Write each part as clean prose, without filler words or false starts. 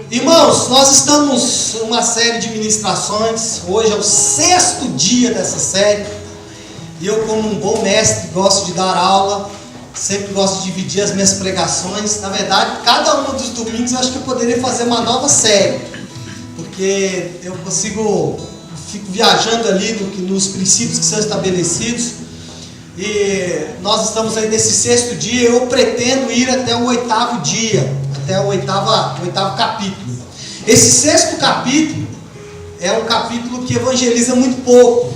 Irmãos, nós estamos em uma série de ministrações. Hoje é o 6º dia dessa série. E eu, como um bom mestre, gosto de dar aula. Sempre gosto de dividir as minhas pregações. Na verdade, cada um dos domingos eu acho que eu poderia fazer uma nova série, porque eu fico viajando ali nos princípios que são estabelecidos. E nós estamos aí nesse 6º dia. Eu pretendo ir até o 8º dia, até o oitavo capítulo. Esse 6º capítulo é um capítulo que evangeliza muito pouco,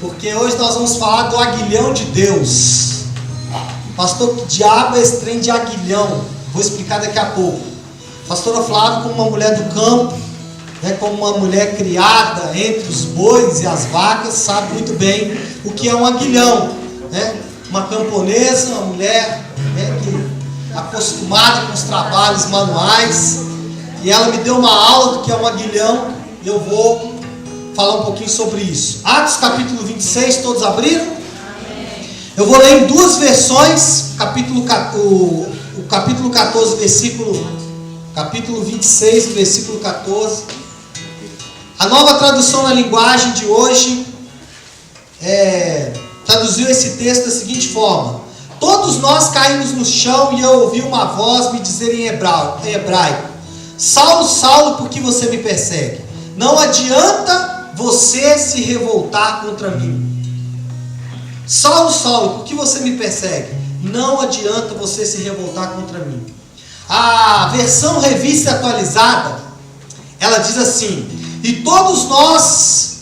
porque hoje nós vamos falar do aguilhão de Deus. Pastor, que diabo é esse trem de aguilhão? Vou explicar daqui a pouco. Pastora Flávia, como uma mulher do campo, como uma mulher criada entre os bois e as vacas, sabe muito bem o que é um aguilhão, Uma camponesa, uma mulher acostumada com os trabalhos manuais, e ela me deu uma aula do que é um aguilhão, e eu vou falar um pouquinho sobre isso. Atos capítulo 26, todos abriram? Amém. Eu vou ler em duas versões, capítulo 14, capítulo 26, versículo 14. A Nova Tradução na Linguagem de hoje traduziu esse texto da seguinte forma: todos nós caímos no chão e eu ouvi uma voz me dizer em hebraico: Saulo, Saulo, por que você me persegue? Não adianta você se revoltar contra mim. Saulo, Saulo, por que você me persegue? Não adianta você se revoltar contra mim. A versão revista atualizada, ela diz assim: e todos nós,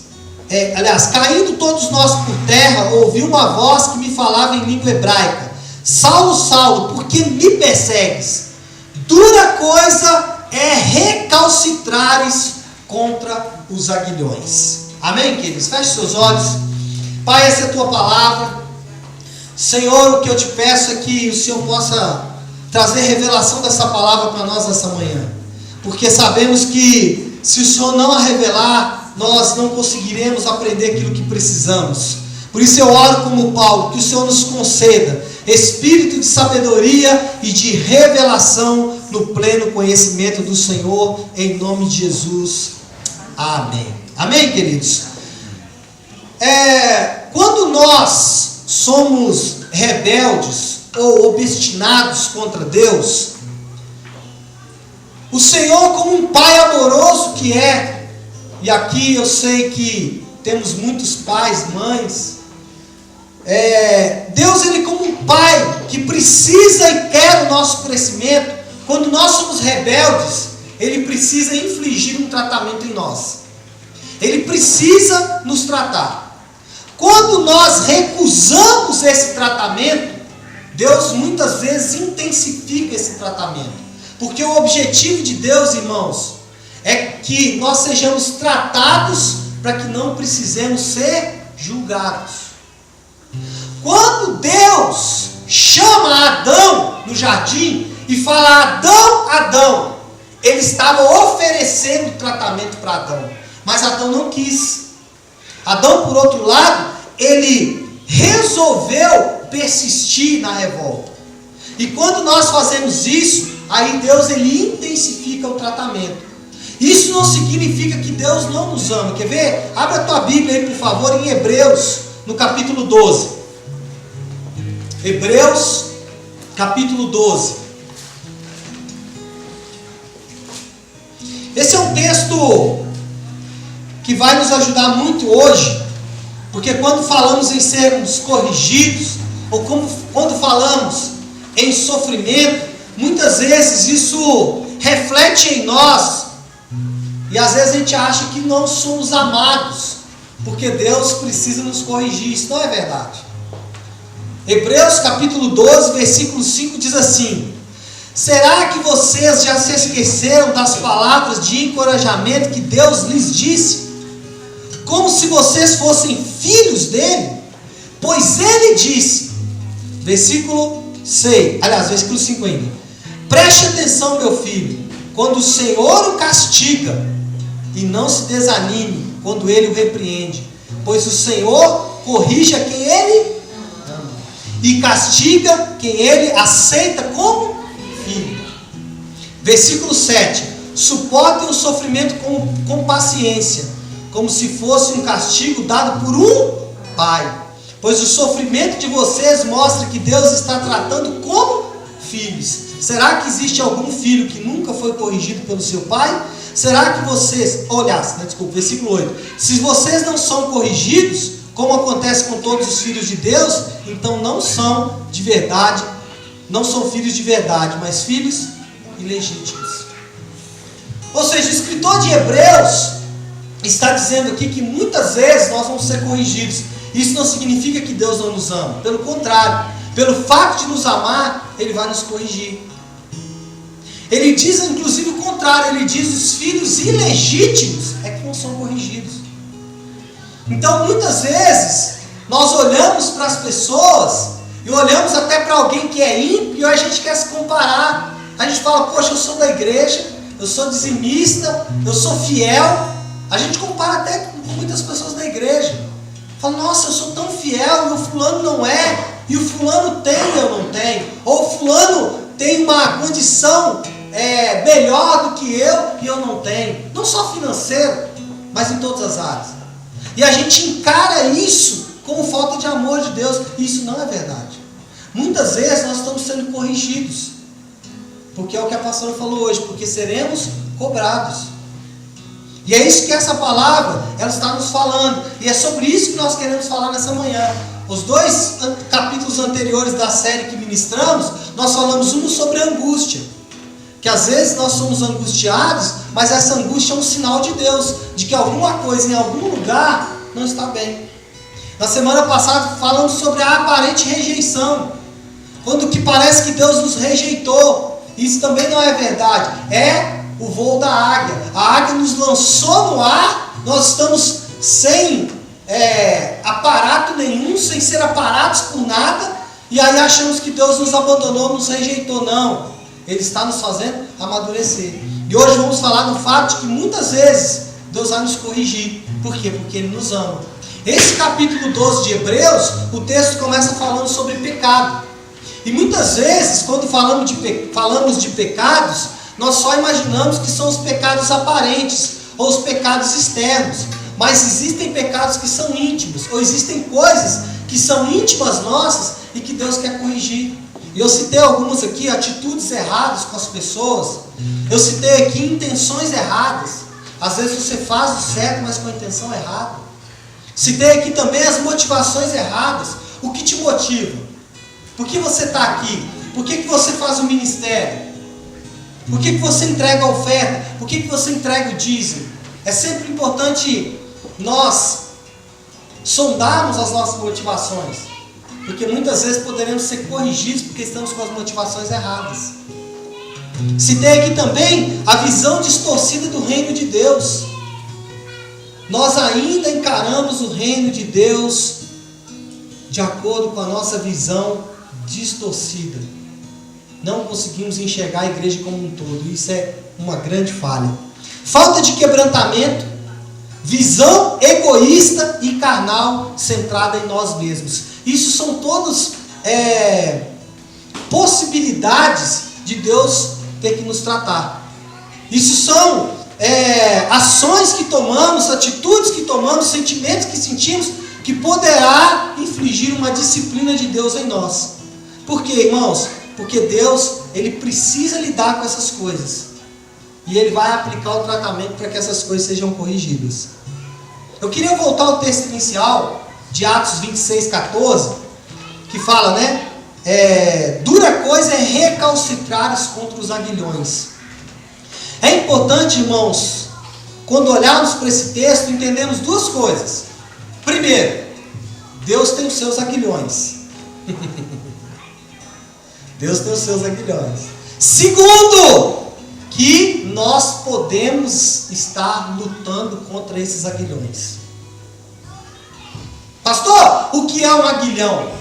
caindo todos nós por terra, ouvi uma voz que me falava em língua hebraica: Saulo, Saulo, por que me persegues? Dura coisa é recalcitrares contra os aguilhões. Amém, queridos? Feche seus olhos. Pai, essa é a tua palavra. Senhor, o que eu te peço é que o Senhor possa trazer revelação dessa palavra para nós essa manhã, porque sabemos que se o Senhor não a revelar, nós não conseguiremos aprender aquilo que precisamos. Por isso eu oro como Paulo, que o Senhor nos conceda espírito de sabedoria e de revelação no pleno conhecimento do Senhor, em nome de Jesus. Amém. Amém, queridos? Quando nós somos rebeldes ou obstinados contra Deus, o Senhor, como um Pai amoroso que é, e aqui eu sei que temos muitos pais, mães, Deus, Ele como um Pai que precisa e quer o nosso crescimento. Quando nós somos rebeldes, Ele precisa infligir um tratamento em nós. Ele precisa nos tratar. Quando nós recusamos esse tratamento, Deus muitas vezes intensifica esse tratamento. Porque o objetivo de Deus, irmãos, é que nós sejamos tratados para que não precisemos ser julgados. Quando Deus chama Adão no jardim e fala: Adão, Adão, Ele estava oferecendo tratamento para Adão, mas Adão não quis. Adão, por outro lado, ele resolveu persistir na revolta. E quando nós fazemos isso, aí Deus, Ele intensifica o tratamento. Isso não significa que Deus não nos ama. Quer ver? Abre a tua Bíblia aí, por favor, em Hebreus, no capítulo 12. Hebreus, capítulo 12. Esse é um texto que vai nos ajudar muito hoje, porque quando falamos em sermos corrigidos, ou quando falamos em sofrimento, muitas vezes isso reflete em nós, e às vezes a gente acha que não somos amados, porque Deus precisa nos corrigir. Isso não é verdade. Hebreus capítulo 12, versículo 5 diz assim: será que vocês já se esqueceram das palavras de encorajamento que Deus lhes disse, como se vocês fossem filhos dele? Pois ele disse, versículo 5 ainda: preste atenção, meu filho, quando o Senhor o castiga, e não se desanime quando ele o repreende, pois o Senhor corrige a quem ele ama, e castiga quem ele aceita como filho. Versículo 7: suportem o sofrimento com paciência, como se fosse um castigo dado por um pai. Pois o sofrimento de vocês mostra que Deus está tratando como filhos. Será que existe algum filho que nunca foi corrigido pelo seu pai? Será que vocês... versículo 8. Se vocês não são corrigidos, como acontece com todos os filhos de Deus, então não são de verdade, não são filhos de verdade, mas filhos ilegítimos. Ou seja, o escritor de Hebreus está dizendo aqui que muitas vezes nós vamos ser corrigidos. Isso não significa que Deus não nos ama. Pelo contrário, pelo fato de nos amar, Ele vai nos corrigir. Ele diz inclusive o contrário, Ele diz os filhos ilegítimos é que não são corrigidos. Então muitas vezes nós olhamos para as pessoas e olhamos até para alguém que é ímpio e a gente quer se comparar. A gente fala, poxa, eu sou da igreja, eu sou dizimista, eu sou fiel. A gente compara até com muitas pessoas da igreja. Fala, nossa, eu sou tão fiel e o fulano não é, e o fulano tem e eu não tenho, ou o fulano tem uma condição melhor do que eu e eu não tenho, não só financeiro, mas em todas as áreas. E a gente encara isso como falta de amor de Deus, e isso não é verdade. Muitas vezes nós estamos sendo corrigidos, porque é o que a pastora falou hoje, porque seremos cobrados. E é isso que essa palavra ela está nos falando. E é sobre isso que nós queremos falar nessa manhã. Os 2 capítulos anteriores da série que ministramos, nós falamos um sobre a angústia. Que às vezes nós somos angustiados, mas essa angústia é um sinal de Deus, de que alguma coisa em algum lugar não está bem. Na semana passada falamos sobre a aparente rejeição. Quando que parece que Deus nos rejeitou. Isso também não é verdade. É o voo da águia. A águia nos lançou no ar, nós estamos sem aparato nenhum, sem ser aparados por nada, e aí achamos que Deus nos abandonou, nos rejeitou. Não, Ele está nos fazendo amadurecer. E hoje vamos falar do fato de que muitas vezes Deus vai nos corrigir. Por quê? Porque Ele nos ama. Esse capítulo 12 de Hebreus, o texto começa falando sobre pecado. E muitas vezes, quando falamos de pecados, nós só imaginamos que são os pecados aparentes, ou os pecados externos. Mas existem pecados que são íntimos, ou existem coisas que são íntimas nossas e que Deus quer corrigir. E eu citei algumas aqui, atitudes erradas com as pessoas. Eu citei aqui intenções erradas. Às vezes você faz o certo, mas com a intenção errada. Citei aqui também as motivações erradas. O que te motiva? Por que você está aqui? Por que você faz o ministério? Por que você entrega a oferta? Por que você entrega o dízimo? É sempre importante nós sondarmos as nossas motivações, porque muitas vezes poderemos ser corrigidos porque estamos com as motivações erradas. Citei aqui também a visão distorcida do reino de Deus. Nós ainda encaramos o reino de Deus de acordo com a nossa visão distorcida. Não conseguimos enxergar a igreja como um todo. Isso é uma grande falha. Falta de quebrantamento, visão egoísta e carnal centrada em nós mesmos. Isso são todos possibilidades de Deus ter que nos tratar. Isso são ações que tomamos, atitudes que tomamos, sentimentos que sentimos, que poderá infligir uma disciplina de Deus em nós. Por quê, irmãos? Porque Deus, Ele precisa lidar com essas coisas. E Ele vai aplicar o tratamento para que essas coisas sejam corrigidas. Eu queria voltar ao texto inicial, de Atos 26, 14, que fala, dura coisa é recalcitrares contra os aguilhões. É importante, irmãos, quando olharmos para esse texto, entendemos duas coisas. Primeiro, Deus tem os seus aguilhões. Deus tem os seus aguilhões. Segundo, que nós podemos estar lutando contra esses aguilhões. Pastor, o que é um aguilhão?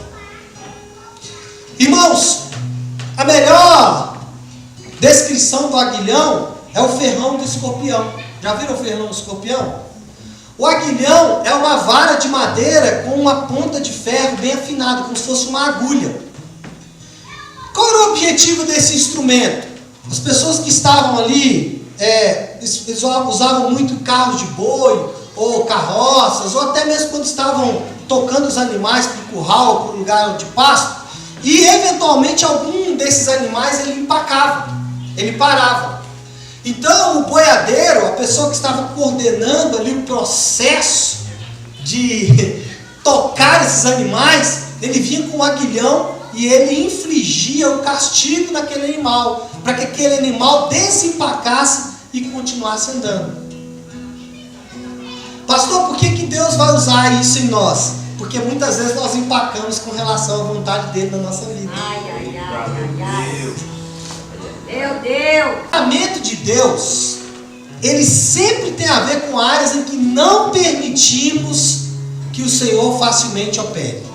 Irmãos, a melhor descrição do aguilhão é o ferrão do escorpião. Já viram o ferrão do escorpião? O aguilhão é uma vara de madeira com uma ponta de ferro bem afinada, como se fosse uma agulha. Qual era o objetivo desse instrumento? As pessoas que estavam ali eles usavam muito carros de boi, ou carroças, ou até mesmo quando estavam tocando os animais para o curral, para o lugar de pasto, e eventualmente algum desses animais ele empacava, ele parava. Então o boiadeiro, a pessoa que estava coordenando ali o processo de tocar esses animais, ele vinha com um aguilhão e ele infligia o castigo naquele animal, para que aquele animal desempacasse e continuasse andando. Pastor, por que Deus vai usar isso em nós? Porque muitas vezes nós empacamos com relação à vontade dele na nossa vida. Meu Deus! O tratamento de Deus, ele sempre tem a ver com áreas em que não permitimos que o Senhor facilmente opere.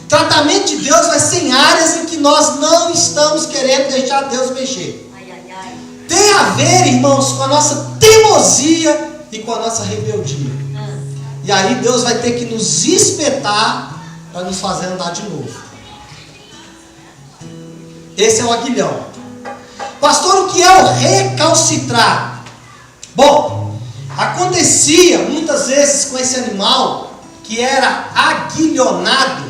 O tratamento de Deus vai ser em áreas em que nós não estamos querendo deixar Deus mexer. Tem a ver, irmãos, com a nossa teimosia e com a nossa rebeldia. E aí Deus vai ter que nos espetar para nos fazer andar de novo. Esse é o aguilhão. Pastor, o que é o recalcitrar? Bom, acontecia muitas vezes com esse animal que era aguilhonado.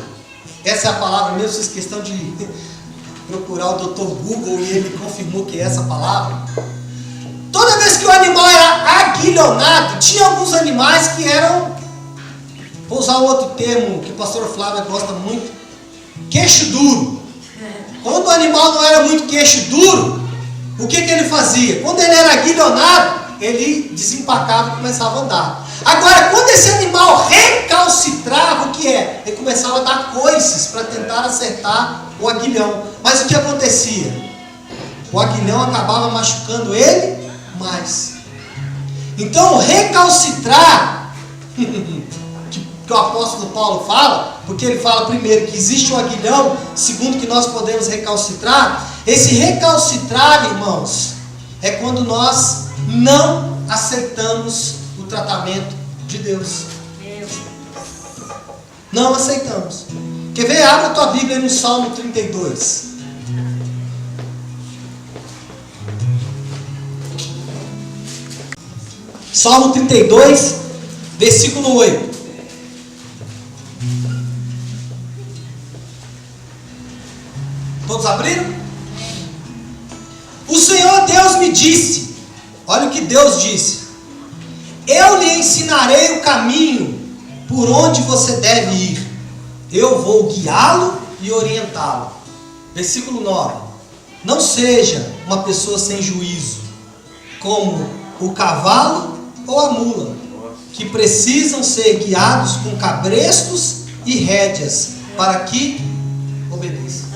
Essa é a palavra mesmo, fiz questão de procurar o Dr. Google e ele confirmou que é essa palavra. Toda vez que o animal era aguilhonado, tinha alguns animais que eram, vou usar um outro termo que o pastor Flávio gosta muito, queixo duro. Quando o animal não era muito queixo duro, o que ele fazia? Quando ele era aguilhonado, ele desempacava e começava a andar. Agora, quando esse animal recalcitrava, o que é? Ele começava a dar coices para tentar acertar o aguilhão. Mas o que acontecia? O aguilhão acabava machucando ele mais. Então, recalcitrar, que o apóstolo Paulo fala, porque ele fala primeiro que existe um aguilhão, segundo que nós podemos recalcitrar. Esse recalcitrar, irmãos, é quando nós não aceitamos o tratamento de Deus. Não aceitamos. Quer ver? Abra a tua Bíblia no Salmo 32. Salmo 32, versículo 8. Todos abriram? O Senhor Deus me disse, olha o que Deus disse: eu lhe ensinarei o caminho por onde você deve ir. Eu vou guiá-lo e orientá-lo. Versículo 9. Não seja uma pessoa sem juízo, como o cavalo ou a mula, que precisam ser guiados com cabrestos e rédeas, para que obedeçam.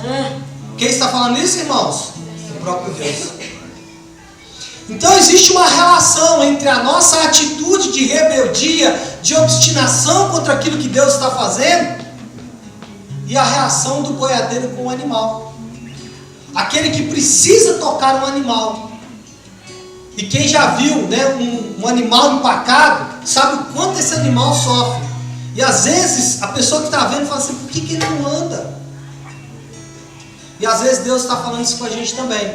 Quem está falando isso, irmãos? O próprio Deus. Então existe uma relação entre a nossa atitude de rebeldia, de obstinação contra aquilo que Deus está fazendo, e a reação do boiadeiro com o animal. Aquele que precisa tocar um animal. E quem já viu, né, um animal empacado, sabe o quanto esse animal sofre. E às vezes a pessoa que está vendo fala assim: por que ele não anda? E às vezes Deus está falando isso com a gente também.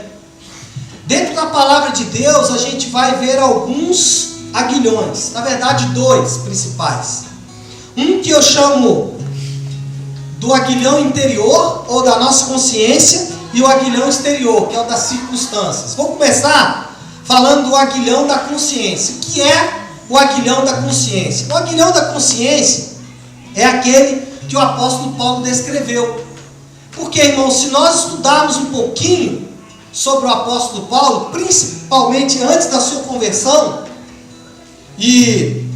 Dentro da palavra de Deus a gente vai ver alguns aguilhões. Na verdade, dois principais. Um que eu chamo do aguilhão interior, ou da nossa consciência, e o aguilhão exterior, que é o das circunstâncias. Vou começar falando do aguilhão da consciência. O que é o aguilhão da consciência? O aguilhão da consciência é aquele que o apóstolo Paulo descreveu. Porque, irmãos, se nós estudarmos um pouquinho sobre o apóstolo Paulo, principalmente antes da sua conversão, e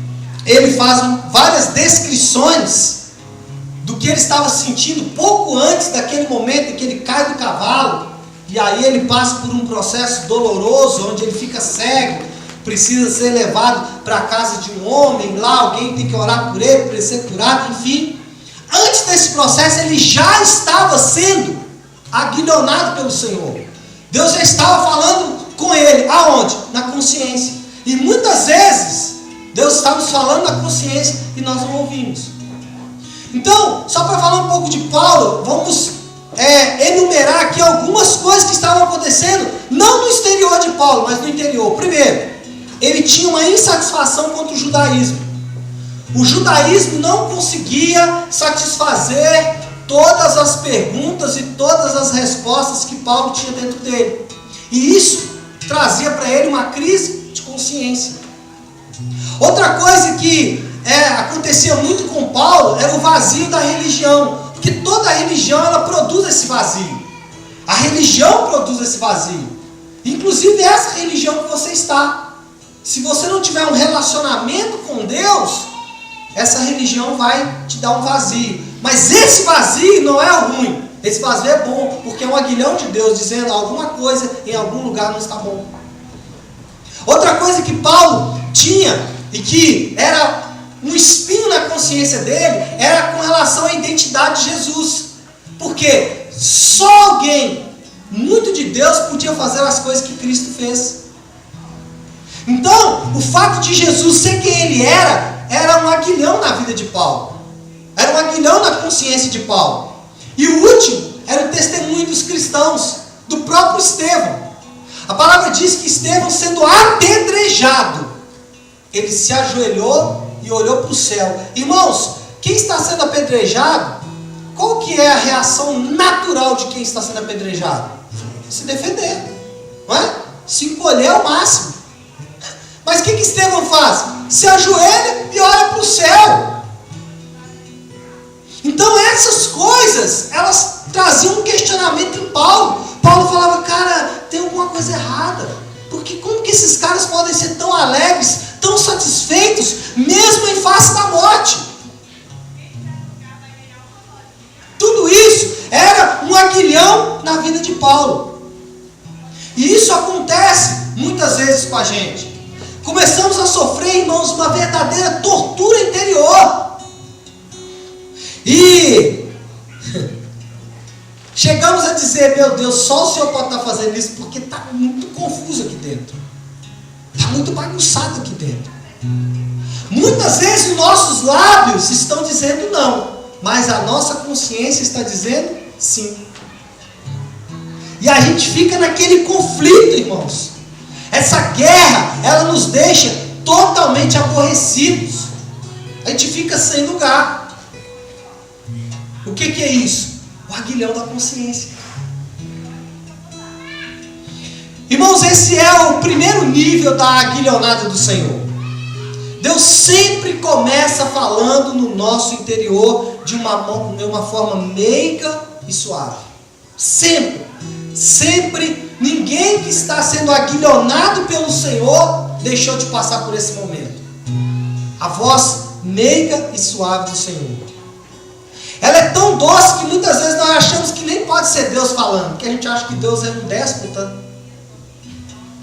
ele faz várias descrições do que ele estava sentindo pouco antes daquele momento em que ele cai do cavalo, e aí ele passa por um processo doloroso, onde ele fica cego, precisa ser levado para a casa de um homem, lá alguém tem que orar por ele, para ele ser curado, enfim. Antes desse processo ele já estava sendo aguilhonado pelo Senhor. Deus já estava falando com ele. Aonde? Na consciência. E muitas vezes Deus está nos falando na consciência e nós não ouvimos. Então, só para falar um pouco de Paulo, vamos enumerar aqui algumas coisas que estavam acontecendo, não no exterior de Paulo, mas no interior. Primeiro, ele tinha uma insatisfação contra o judaísmo. O judaísmo não conseguia satisfazer todas as perguntas e todas as respostas que Paulo tinha dentro dele. E isso trazia para ele uma crise de consciência. Outra coisa que acontecia muito com Paulo era o vazio da religião. Porque toda religião ela produz esse vazio. A religião produz esse vazio. Inclusive essa religião que você está. Se você não tiver um relacionamento com Deus, essa religião vai te dar um vazio. Mas esse vazio não é ruim. Esse vazio é bom, porque é um aguilhão de Deus dizendo alguma coisa em algum lugar não está bom. Outra coisa que Paulo tinha e que era um espinho na consciência dele era com relação à identidade de Jesus. Porque só alguém muito de Deus podia fazer as coisas que Cristo fez. Então, o fato de Jesus ser quem ele era um aguilhão na vida de Paulo. Era um aguilhão na consciência de Paulo. E o último era o testemunho dos cristãos, do próprio Estevão. A palavra diz que Estevão, sendo apedrejado, ele se ajoelhou e olhou para o céu. Irmãos, quem está sendo apedrejado, qual que é a reação natural de quem está sendo apedrejado? Se defender, não é? Se encolher ao máximo. Mas o que Estevão faz? Se ajoelha e olha para o céu. Então essas coisas, elas traziam um questionamento em Paulo. Paulo falava, cara, tem alguma coisa errada. Porque como que esses caras podem ser tão alegres, tão satisfeitos, mesmo em face da morte? Tudo isso era um aguilhão na vida de Paulo. E isso acontece muitas vezes com a gente. Começamos a sofrer, irmãos, uma verdadeira tortura interior. E chegamos a dizer, meu Deus, só o Senhor pode estar fazendo isso, porque está muito confuso aqui dentro. Está muito bagunçado aqui dentro. Muitas vezes os nossos lábios estão dizendo não, mas a nossa consciência está dizendo sim. E a gente fica naquele conflito, irmãos. Essa guerra, ela nos deixa totalmente aborrecidos. A gente fica sem lugar. O que é isso? O aguilhão da consciência. Irmãos, esse é o primeiro nível da aguilhonada do Senhor. Deus sempre começa falando no nosso interior de uma forma meiga e suave. Sempre. Sempre. Ninguém que está sendo aguilhonado pelo Senhor deixou de passar por esse momento. A voz meiga e suave do Senhor. Ela é tão doce que muitas vezes nós achamos que nem pode ser Deus falando, porque a gente acha que Deus é um déspota.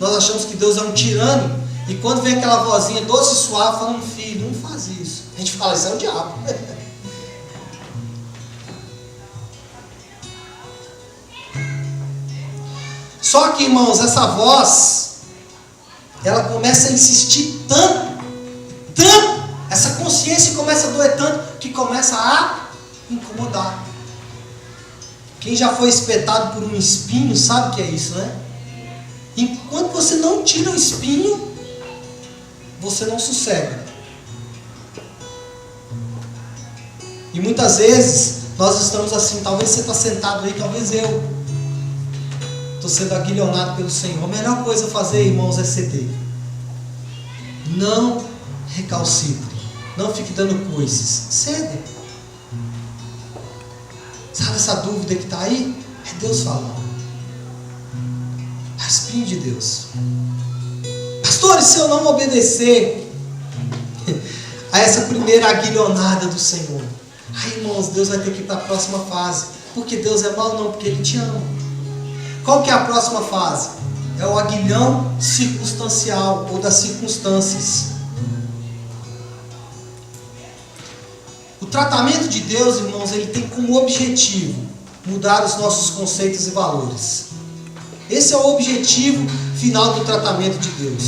Nós achamos que Deus é um tirano. E quando vem aquela vozinha doce e suave falando, filho, não faz isso, a gente fala, isso é o diabo. Só que, irmãos, essa voz, ela começa a insistir tanto, essa consciência começa a doer tanto, que começa a incomodar. Quem já foi espetado por um espinho, sabe o que é isso, né? Enquanto você não tira o espinho, você não sossega. E muitas vezes, nós estamos assim, talvez você está sentado aí, talvez eu. Estou sendo aguilhonado pelo Senhor. A melhor coisa a fazer, irmãos, é ceder. Não recalcitre. Não fique dando coices. Cede. Sabe essa dúvida que está aí? É Deus falando. É o Espírito de Deus. Pastor, e se eu não obedecer a essa primeira aguilhonada do Senhor? Ai, irmãos, Deus vai ter que ir para a próxima fase. Porque Deus é mau? Não, porque Ele te ama. Qual que é a próxima fase? É o aguilhão circunstancial ou das circunstâncias. O tratamento de Deus, irmãos, ele tem como objetivo mudar os nossos conceitos e valores. Esse é o objetivo final do tratamento de Deus.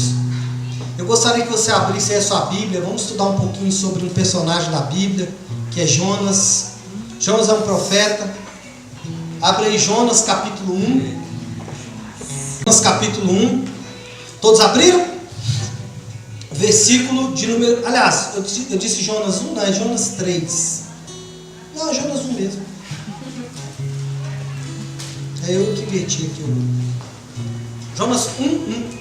Eu gostaria que você abrisse aí a sua Bíblia. Vamos estudar um pouquinho sobre um personagem da Bíblia, que é Jonas. Jonas é um profeta. Abre aí Jonas capítulo 1. Jonas capítulo 1. Todos abriram? Versículo de número... Aliás, eu disse Jonas 1, não, é Jonas 3. Não, é Jonas 1 mesmo. É eu que inverti aqui. Jonas 1.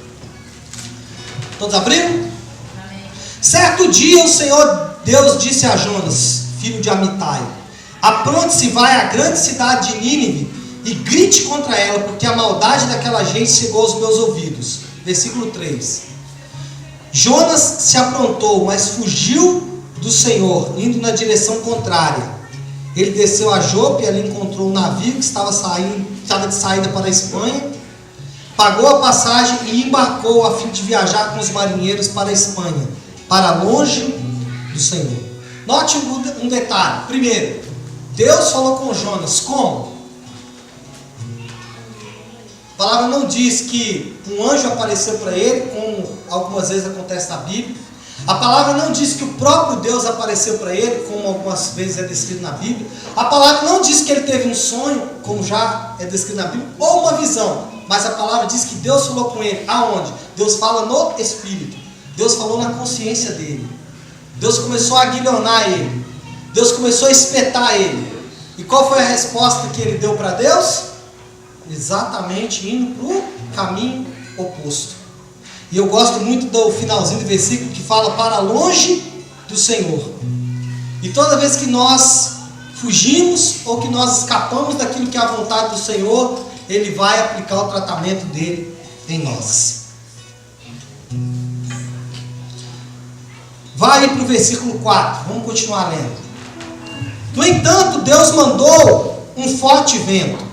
Todos abriram? Amém. Certo dia o Senhor Deus disse a Jonas, filho de Amitai: apronte-se, vai à grande cidade de Nínive e grite contra ela, porque a maldade daquela gente chegou aos meus ouvidos. Versículo 3. Jonas se aprontou, mas fugiu do Senhor, indo na direção contrária. Ele desceu a Jope e ali encontrou um navio que estava de saída para a Espanha. Pagou a passagem e embarcou a fim de viajar com os marinheiros para a Espanha, para longe do Senhor. Note um detalhe. Primeiro, Deus falou com Jonas. Como? A palavra não diz que um anjo apareceu para ele, como algumas vezes acontece na Bíblia. A palavra não diz que o próprio Deus apareceu para ele, como algumas vezes é descrito na Bíblia. A palavra não diz que ele teve um sonho, como já é descrito na Bíblia, ou uma visão. Mas a palavra diz que Deus falou com ele. Aonde? Deus fala no Espírito. Deus falou na consciência dele. Deus começou a aguilhonar ele. Deus começou a espetar ele. E qual foi a resposta que ele deu para Deus? Exatamente indo para o caminho oposto. E eu gosto muito do finalzinho do versículo que fala para longe do Senhor. E toda vez que nós fugimos ou que nós escapamos daquilo que é a vontade do Senhor, Ele vai aplicar o tratamento dele em nós. Vai para o versículo 4, vamos continuar lendo. No entanto, Deus mandou um forte vento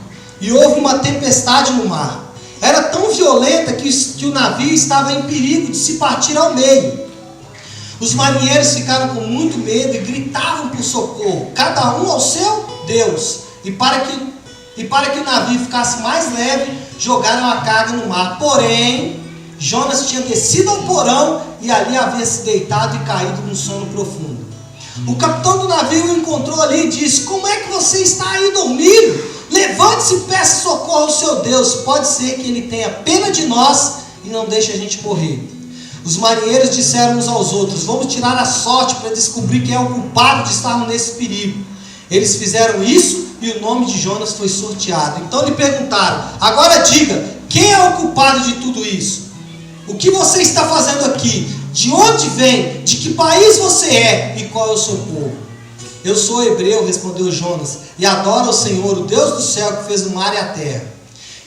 e houve uma tempestade no mar. Era tão violenta que o navio estava em perigo de se partir ao meio. Os marinheiros ficaram com muito medo e gritavam por socorro, cada um ao seu Deus. E para que o navio ficasse mais leve, jogaram a carga no mar. Porém, Jonas tinha descido ao porão e ali havia se deitado e caído num sono profundo. O capitão do navio o encontrou ali e disse: como é que você está aí dormindo? Levante-se e peça socorro ao seu Deus. Pode ser que ele tenha pena de nós e não deixe a gente morrer. Os marinheiros disseram uns aos outros: vamos tirar a sorte para descobrir quem é o culpado de estarmos nesse perigo. Eles fizeram isso e o nome de Jonas foi sorteado. Então lhe perguntaram: agora diga, quem é o culpado de tudo isso? O que você está fazendo aqui? De onde vem? De que país você é? E qual é o seu povo? Eu sou hebreu, respondeu Jonas, e adoro ao Senhor, o Deus do céu, que fez o mar e a terra.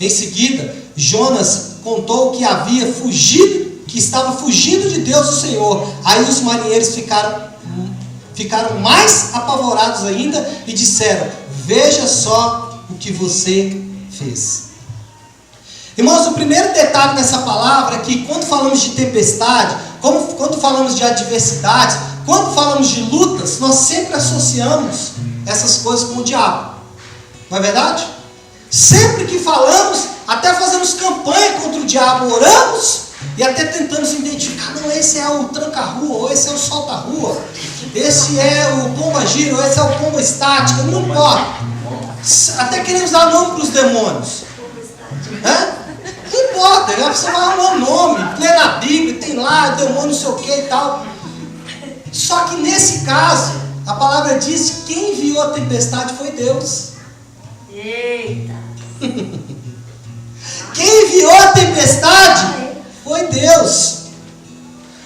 Em seguida, Jonas contou que havia fugido, que estava fugindo de Deus, o Senhor. Aí os marinheiros ficaram mais apavorados ainda e disseram: veja só o que você fez. Irmãos, o primeiro detalhe nessa palavra é que quando falamos de tempestade, quando falamos de adversidades, quando falamos de lutas, nós sempre associamos essas coisas com o diabo. Não é verdade? Sempre que falamos, até fazemos campanha contra o diabo, oramos e até tentamos identificar: não, esse é o tranca-rua, ou esse é o solta-rua, esse é o pomba-gira, ou esse é o pomba-estática, não importa. Até queremos dar nome para os demônios. Não importa, você vai arrumar um nome, lê na Bíblia, tem lá, demônio não sei o que e tal. Só que nesse caso, a palavra diz que quem enviou a tempestade foi Deus. Eita! Quem enviou a tempestade foi Deus.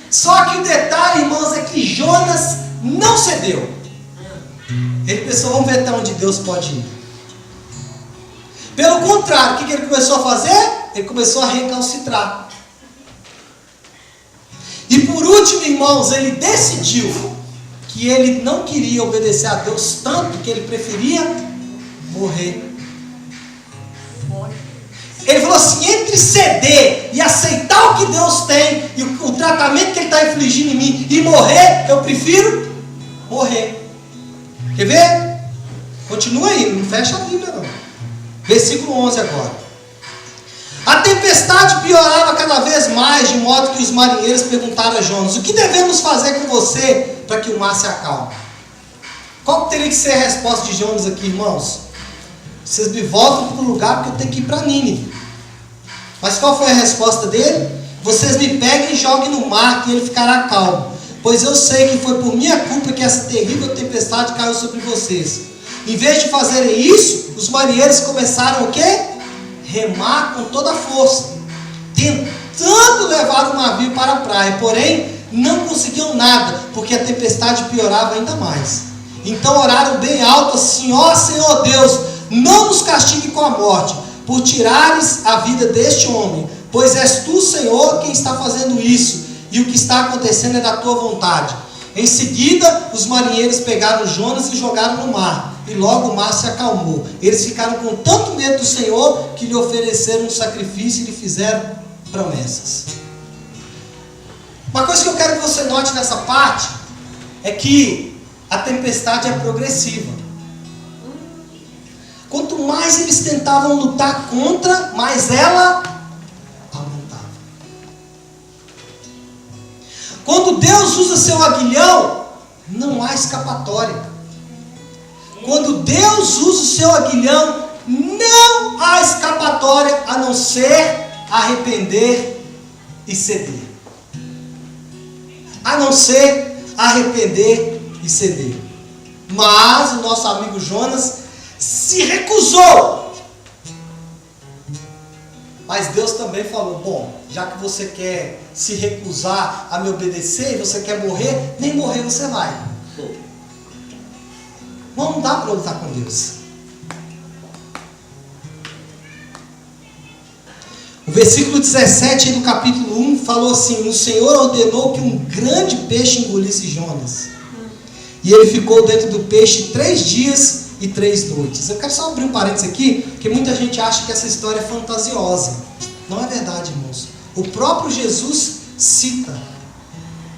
Só que o detalhe, irmãos, é que Jonas não cedeu. Ele pensou: vamos ver até onde Deus pode ir. Pelo contrário, o que ele começou a fazer? Ele começou a recalcitrar. E por último, irmãos, ele decidiu que ele não queria obedecer a Deus tanto que ele preferia morrer. Ele falou assim: entre ceder e aceitar o que Deus tem e o tratamento que Ele está infligindo em mim e morrer, eu prefiro morrer. Quer ver? Continua aí, não fecha a Bíblia não. Versículo 11 agora. A tempestade piorava cada vez mais, de modo que os marinheiros perguntaram a Jonas: o que devemos fazer com você para que o mar se acalme? Qual teria que ser a resposta de Jonas aqui, irmãos? Vocês me voltam para o lugar porque eu tenho que ir para Nínive. Mas qual foi a resposta dele? Vocês me peguem e joguem no mar, que ele ficará calmo. Pois eu sei que foi por minha culpa que essa terrível tempestade caiu sobre vocês. Em vez de fazerem isso, os marinheiros começaram o quê? Remar com toda a força, tentando levar o navio para a praia. Porém, não conseguiam nada, porque a tempestade piorava ainda mais. Então oraram bem alto assim: ó Senhor Deus, não nos castigue com a morte, por tirares a vida deste homem, pois és tu, Senhor, quem está fazendo isso, e o que está acontecendo é da tua vontade. Em seguida, os marinheiros pegaram Jonas e jogaram no mar, e logo o mar se acalmou. Eles ficaram com tanto medo do Senhor, que lhe ofereceram um sacrifício e lhe fizeram promessas. Uma coisa que eu quero que você note nessa parte, é que a tempestade é progressiva. Quanto mais eles tentavam lutar contra, mais ela aumentava. Quando Deus usa seu aguilhão, não há escapatória. Quando Deus usa o seu aguilhão, não há escapatória, a não ser arrepender e ceder. A não ser arrepender e ceder. Mas o nosso amigo Jonas se recusou. Mas Deus também falou: bom, já que você quer se recusar a me obedecer, e você quer morrer, nem morrer você vai. Não dá para lutar com Deus. O versículo 17 do capítulo 1 falou assim: o Senhor ordenou que um grande peixe engolisse Jonas, e ele ficou dentro do peixe 3 dias e 3 noites. Eu quero só abrir um parênteses aqui, porque muita gente acha que essa história é fantasiosa. Não é verdade, irmãos. O próprio Jesus cita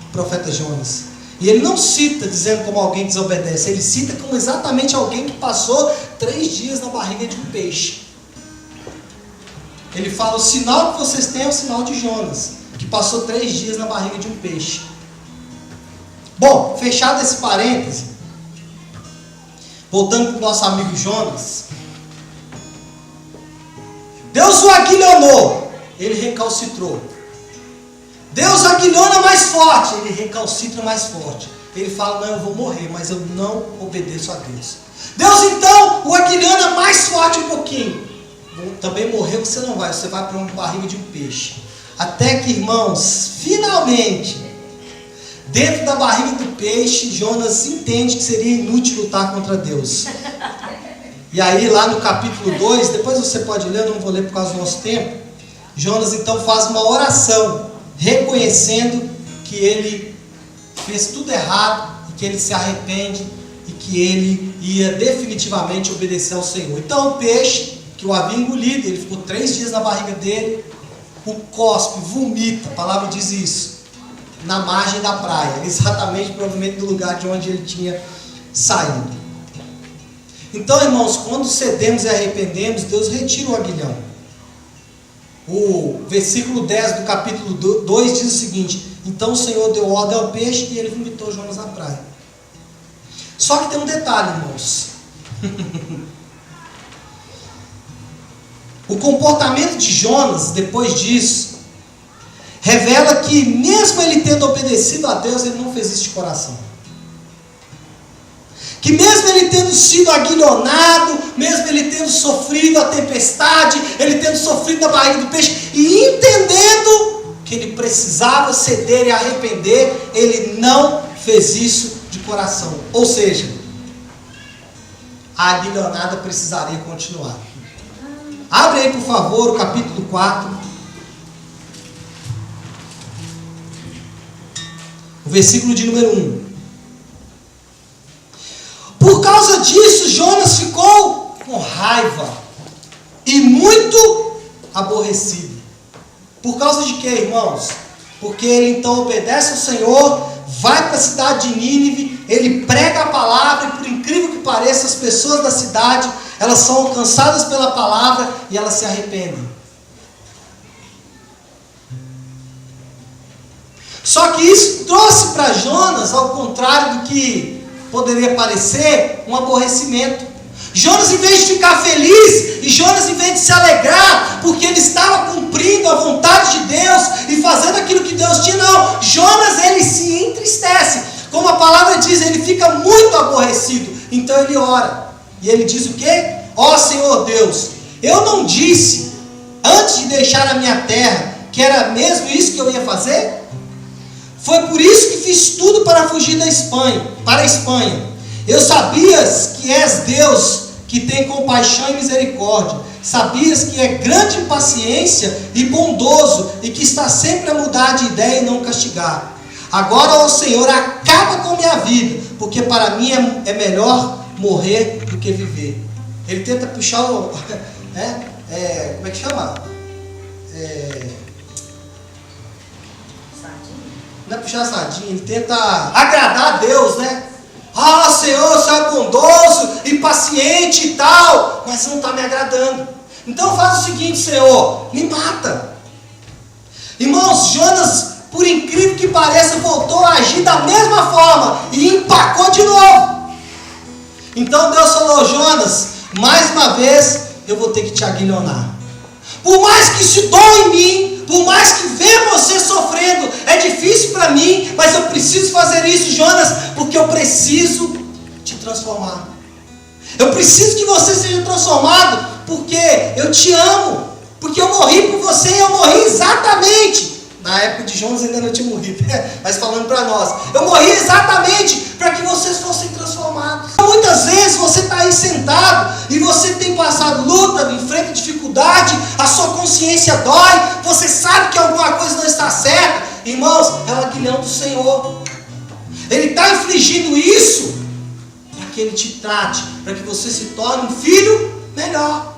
o profeta Jonas. E ele não cita dizendo como alguém desobedece, ele cita como exatamente alguém que passou 3 dias na barriga de um peixe. Ele fala: o sinal que vocês têm é o sinal de Jonas, que passou 3 dias na barriga de um peixe. Bom, fechado esse parêntese, voltando para o nosso amigo Jonas, Deus o aguilhonou, ele recalcitrou. Deus aguilhona mais forte, ele recalcitra mais forte. Ele fala: não, eu vou morrer, mas eu não obedeço a Deus. Deus então o aguilhona mais forte um pouquinho. Também morrer você não vai, você vai para uma barriga de um peixe. Até que, irmãos, finalmente, dentro da barriga do peixe, Jonas entende que seria inútil lutar contra Deus. E aí lá no capítulo 2, depois você pode ler, eu não vou ler por causa do nosso tempo. Jonas então faz uma oração, reconhecendo que ele fez tudo errado, e que ele se arrepende, e que ele ia definitivamente obedecer ao Senhor. Então o peixe que o havia engolido, ele ficou 3 dias na barriga dele, o cospe, vomita, a palavra diz isso, na margem da praia, exatamente, provavelmente do lugar de onde ele tinha saído. Então, irmãos, quando cedemos e arrependemos, Deus retira o aguilhão. O versículo 10 do capítulo 2 diz o seguinte: então o Senhor deu ordem ao peixe e ele vomitou Jonas na praia. Só que tem um detalhe, irmãos. O comportamento de Jonas, depois disso, revela que mesmo ele tendo obedecido a Deus, ele não fez isso de coração. Que mesmo ele tendo sido aguilhonado, mesmo ele tendo sofrido a tempestade, ele tendo sofrido na barriga do peixe, e entendendo que ele precisava ceder e arrepender, ele não fez isso de coração. Ou seja, a aguilhonada precisaria continuar. Abre aí, por favor, o capítulo 4. O versículo de número 1. Por causa disso, Jonas ficou com raiva e muito aborrecido. Por causa de quê, irmãos? Porque ele então obedece ao Senhor, vai para a cidade de Nínive, ele prega a palavra, e por incrível que pareça, as pessoas da cidade, elas são alcançadas pela palavra e elas se arrependem. Só que isso trouxe para Jonas, ao contrário do que poderia parecer, um aborrecimento. Jonas, em vez de ficar feliz, e Jonas, em vez de se alegrar, porque ele estava cumprindo a vontade de Deus e fazendo aquilo que Deus tinha, não. Jonas, ele se entristece. Como a palavra diz, ele fica muito aborrecido. Então ele ora. E ele diz o quê? Ó Senhor Deus, eu não disse, antes de deixar a minha terra, que era mesmo isso que eu ia fazer? Foi por isso que fiz tudo para fugir para a Espanha. Eu sabias que és Deus que tem compaixão e misericórdia. Sabias que é grande em paciência e bondoso e que está sempre a mudar de ideia e não castigar. Agora, ó Senhor, acaba com minha vida, porque para mim é melhor morrer do que viver. Ele tenta puxar o... como é que chama? Não é puxar a sardinha, ele tenta agradar a Deus, né? Ah, Senhor, o Senhor é bondoso e paciente e tal, mas não está me agradando. Então faz o seguinte, Senhor, me mata. Irmãos, Jonas, por incrível que pareça, voltou a agir da mesma forma e empacou de novo. Então Deus falou, Jonas, mais uma vez eu vou ter que te aguilhonar. Por mais que isso doa em mim, por mais que ver você sofrendo, é difícil para mim, mas eu preciso fazer isso, Jonas, porque eu preciso te transformar. Eu preciso que você seja transformado, porque eu te amo, porque eu morri por você e eu morri exatamente. Na época de Jonas ainda não tinha morrido, mas falando para nós, eu morri exatamente para que vocês fossem transformados. Muitas vezes você está aí sentado e você tem passado luta, enfrenta dificuldade, a sua consciência dói, você sabe que alguma coisa não está certa. Irmãos, é o aguilhão do Senhor. Ele está infligindo isso para que Ele te trate, para que você se torne um filho melhor.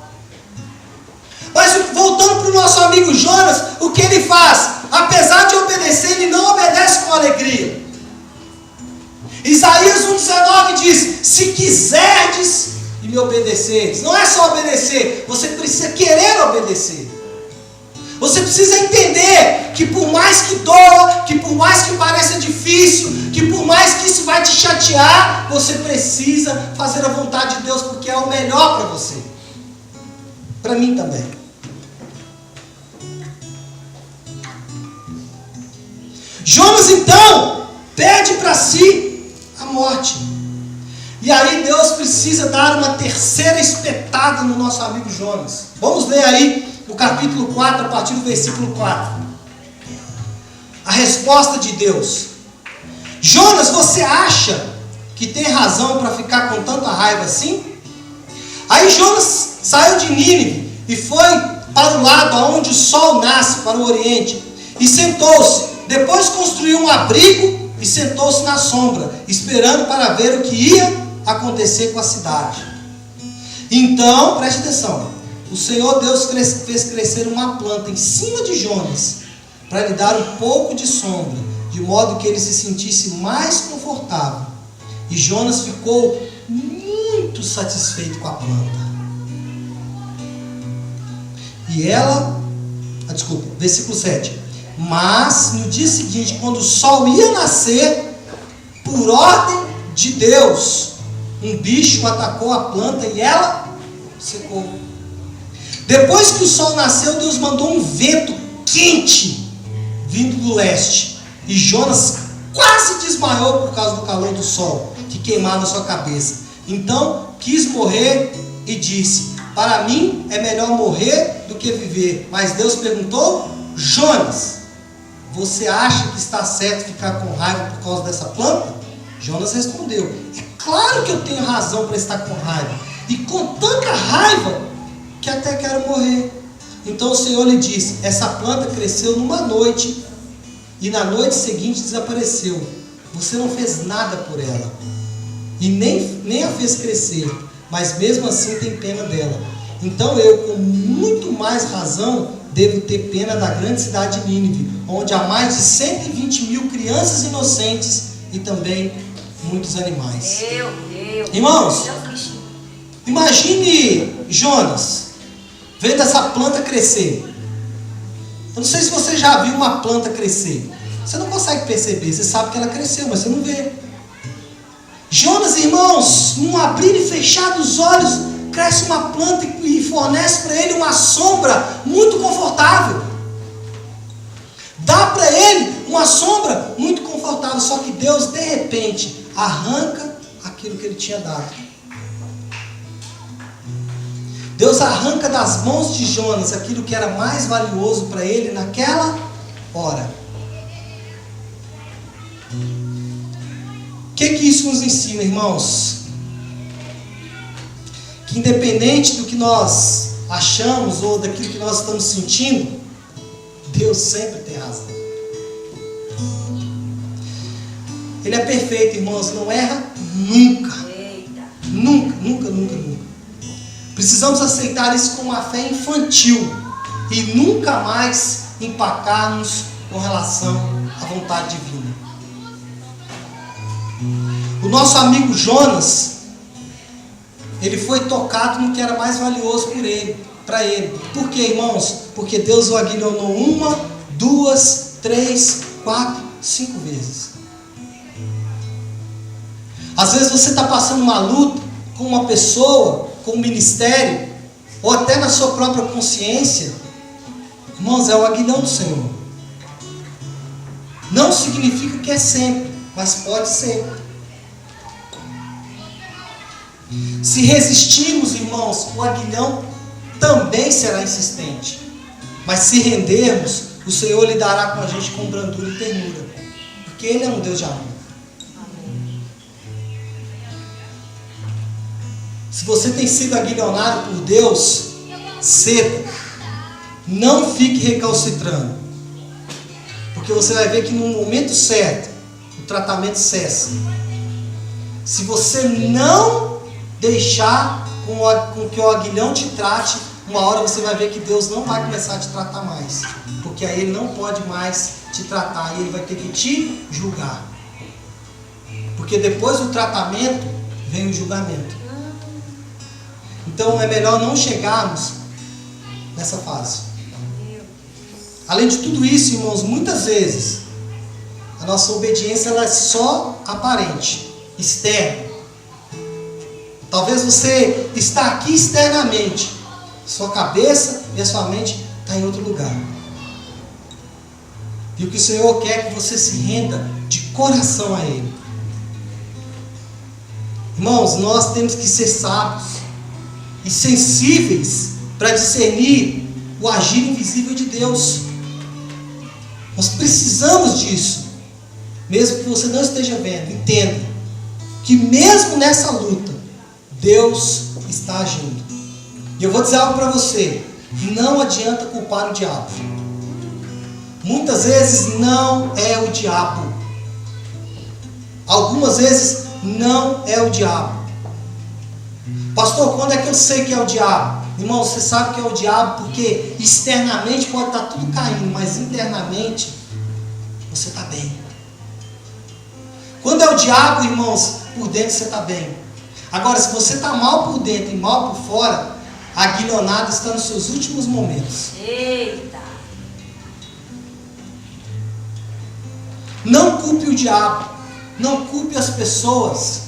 Mas voltando para o nosso amigo Jonas, o que ele faz? Apesar de obedecer, ele não obedece com alegria. Isaías 1,19 diz, se quiserdes e me obedeceres, não é só obedecer, você precisa querer obedecer. Você precisa entender que por mais que doa, que por mais que pareça difícil, que por mais que isso vai te chatear, você precisa fazer a vontade de Deus, porque é o melhor para você. Para mim também. Jonas então pede para si a morte. E aí Deus precisa dar uma terceira espetada no nosso amigo Jonas. Vamos ler aí no capítulo 4, a partir do versículo 4. A resposta de Deus. Jonas, você acha que tem razão para ficar com tanta raiva assim? Aí Jonas saiu de Nínive e foi para o lado aonde o sol nasce, para o oriente, e sentou-se. Depois construiu um abrigo e sentou-se na sombra, esperando para ver o que ia acontecer com a cidade. Então, preste atenção, o Senhor Deus fez crescer uma planta em cima de Jonas, para lhe dar um pouco de sombra, de modo que ele se sentisse mais confortável. E Jonas ficou muito satisfeito com a planta. E ela, versículo 7. Mas no dia seguinte, quando o sol ia nascer, por ordem de Deus, um bicho atacou a planta e ela secou. Depois que o sol nasceu, Deus mandou um vento quente vindo do leste, e Jonas quase desmaiou por causa do calor do sol que queimava sua cabeça. Então quis morrer e disse, para mim é melhor morrer do que viver. Mas Deus perguntou, Jonas, você acha que está certo ficar com raiva por causa dessa planta? Jonas respondeu, é claro que eu tenho razão para estar com raiva, e com tanta raiva que até quero morrer. Então o Senhor lhe disse, essa planta cresceu numa noite, e na noite seguinte desapareceu. Você não fez nada por ela, e nem a fez crescer, mas mesmo assim tem pena dela. Então eu, com muito mais razão, devo ter pena da grande cidade de Nínive, onde há mais de 120 mil crianças inocentes e também muitos animais. Irmãos, imagine Jonas vendo essa planta crescer. Eu não sei se você já viu uma planta crescer. Você não consegue perceber, você sabe que ela cresceu, mas você não vê. Jonas, irmãos, num abrir e fechar dos olhos, cresce uma planta e fornece para ele uma sombra muito confortável. Dá para ele uma sombra muito confortável, só que Deus de repente arranca aquilo que ele tinha dado. Deus arranca das mãos de Jonas aquilo que era mais valioso para ele naquela hora. O que isso nos ensina, irmãos? Que independente do que nós achamos ou daquilo que nós estamos sentindo, Deus sempre tem razão. Ele é perfeito, irmãos, não erra nunca. Nunca, nunca, nunca, nunca. Precisamos aceitar isso com uma fé infantil e nunca mais empacar-nos com relação à vontade divina. O nosso amigo Jonas, ele foi tocado no que era mais valioso para ele. Por quê, irmãos? Porque Deus o aguilhonou 1, 2, 3, 4, 5 vezes. Às vezes você está passando uma luta com uma pessoa, com um ministério, ou até na sua própria consciência. Irmãos, é o aguilhão do Senhor. Não significa que é sempre, mas pode ser. Se resistirmos, irmãos, o aguilhão também será insistente. Mas se rendermos, o Senhor lidará com a gente com brandura e ternura. Porque Ele é um Deus de amor. Amém. Se você tem sido aguilhonado por Deus, ceda. Não fique recalcitrando. Porque você vai ver que no momento certo, o tratamento cessa. Se você não deixar com que o aguilhão te trate, uma hora você vai ver que Deus não vai começar a te tratar mais. Porque aí Ele não pode mais te tratar e Ele vai ter que te julgar. Porque depois do tratamento, vem o julgamento. Então é melhor não chegarmos nessa fase. Além de tudo isso, irmãos, muitas vezes a nossa obediência ela é só aparente, externa. Talvez você está aqui externamente, sua cabeça e a sua mente está em outro lugar. E o que o Senhor quer é que você se renda de coração a Ele. Irmãos, nós temos que ser sábios e sensíveis para discernir o agir invisível de Deus. Nós precisamos disso. Mesmo que você não esteja vendo, entenda que mesmo nessa luta, Deus está agindo. E eu vou dizer algo para você. Não adianta culpar o diabo. Muitas vezes não é o diabo. Algumas vezes não é o diabo. Pastor, quando é que eu sei que é o diabo? Irmão, você sabe que é o diabo porque externamente pode estar tudo caindo, mas internamente você está bem. Quando é o diabo, irmãos, por dentro você está bem. Agora, se você está mal por dentro e mal por fora, a aguilhonada está nos seus últimos momentos. Eita! Não culpe o diabo. Não culpe as pessoas.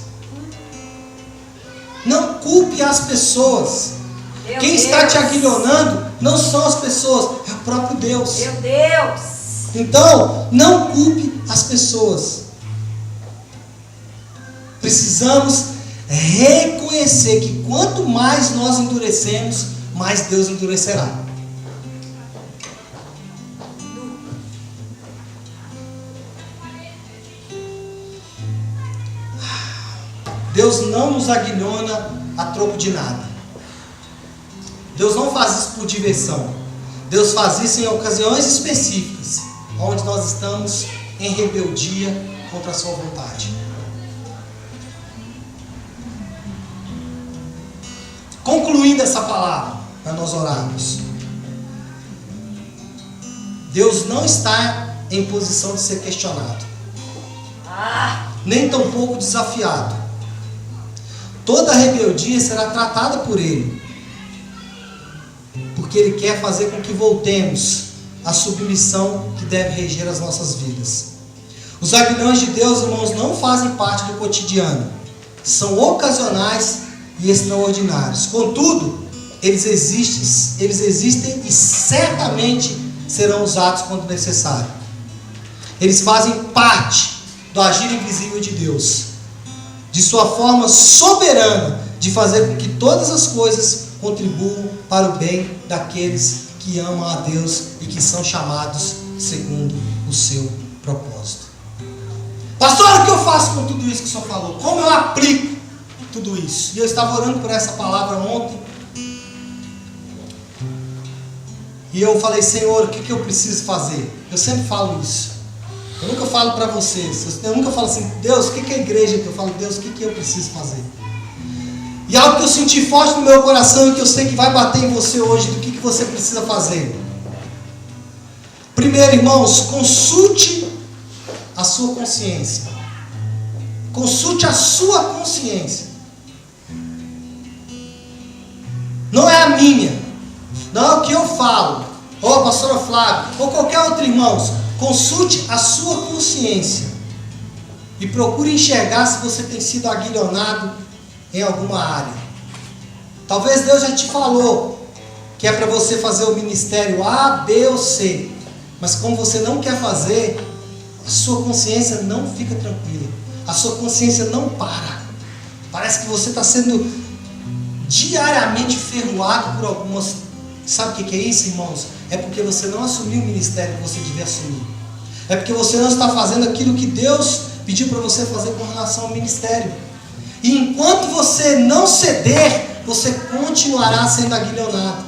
Não culpe as pessoas. Quem está te aguilhonando não são as pessoas, é o próprio Deus. Meu Deus! Então, não culpe as pessoas. Precisamos reconhecer que quanto mais nós endurecemos, mais Deus endurecerá. Deus não nos aguilhona a troco de nada. Deus não faz isso por diversão. Deus faz isso em ocasiões específicas, onde nós estamos em rebeldia contra a sua vontade. Concluindo essa palavra, para nós orarmos. Deus não está em posição de ser questionado. Nem tampouco desafiado. Toda rebeldia será tratada por Ele. Porque Ele quer fazer com que voltemos à submissão que deve reger as nossas vidas. Os aguilhões de Deus, irmãos, não fazem parte do cotidiano. São ocasionais e extraordinários. Contudo, eles existem e certamente serão usados quando necessário. Eles fazem parte do agir invisível de Deus, de sua forma soberana de fazer com que todas as coisas contribuam para o bem daqueles que amam a Deus e que são chamados segundo o seu propósito. Pastor, o que eu faço com tudo isso que o senhor falou? Como eu aplico tudo isso? E eu estava orando por essa palavra ontem. E eu falei, Senhor, o que eu preciso fazer? Eu sempre falo isso. Eu nunca falo para vocês. Eu nunca falo assim, Deus, o que é a igreja? Eu falo, Deus, o que eu preciso fazer? E algo que eu senti forte no meu coração e que eu sei que vai bater em você hoje, do que você precisa fazer. Primeiro, irmãos, consulte a sua consciência. Consulte a sua consciência. Não é a minha. Não é o que eu falo. Ou a pastora Flávia, ou qualquer outro irmão. Consulte a sua consciência. E procure enxergar se você tem sido aguilhonado em alguma área. Talvez Deus já te falou que é para você fazer o ministério A, B ou C. Mas como você não quer fazer, a sua consciência não fica tranquila. A sua consciência não para. Parece que você está sendo diariamente ferroado por algumas. Sabe o que é isso, irmãos? É porque você não assumiu o ministério que você devia assumir. É porque você não está fazendo aquilo que Deus pediu para você fazer com relação ao ministério. E enquanto você não ceder, você continuará sendo aguilhonado.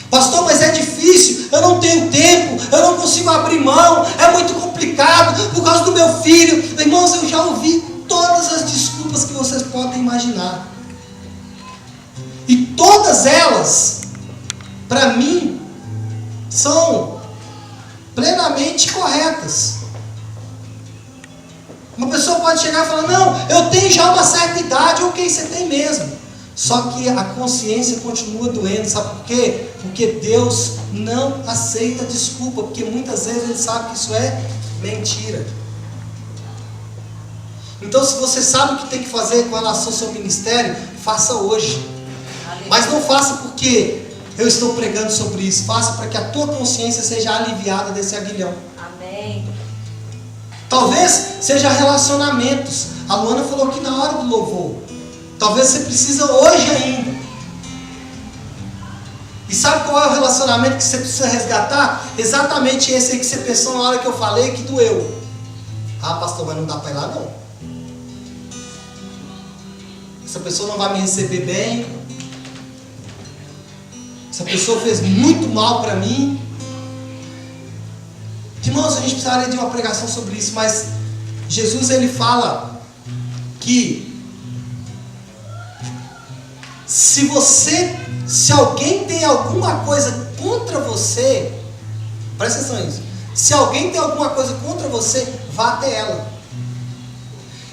Pastor, mas é difícil, eu não tenho tempo, eu não consigo abrir mão, é muito complicado, por causa do meu filho. Irmãos, eu já ouvi todas as desculpas que vocês podem imaginar. E todas elas, para mim, são plenamente corretas. Uma pessoa pode chegar e falar, não, eu tenho já uma certa idade. Ok, você tem mesmo. Só que a consciência continua doendo. Sabe por quê? Porque Deus não aceita desculpa. Porque muitas vezes Ele sabe que isso é mentira. Então, se você sabe o que tem que fazer com relação ao seu ministério, faça hoje. Mas não faça porque eu estou pregando sobre isso. Faça para que a tua consciência seja aliviada desse aguilhão. Amém. Talvez seja relacionamentos. A Luana falou aqui na hora do louvor. Talvez você precisa hoje ainda. E sabe qual é o relacionamento que você precisa resgatar? Exatamente esse aí que você pensou na hora que eu falei que doeu. Ah, pastor, mas não dá para ir lá não. Essa pessoa não vai me receber bem. Essa pessoa fez muito mal para mim. Irmãos, a gente precisaria de uma pregação sobre isso, mas Jesus ele fala que se alguém tem alguma coisa contra você, presta atenção nisso. Se alguém tem alguma coisa contra você, vá até ela.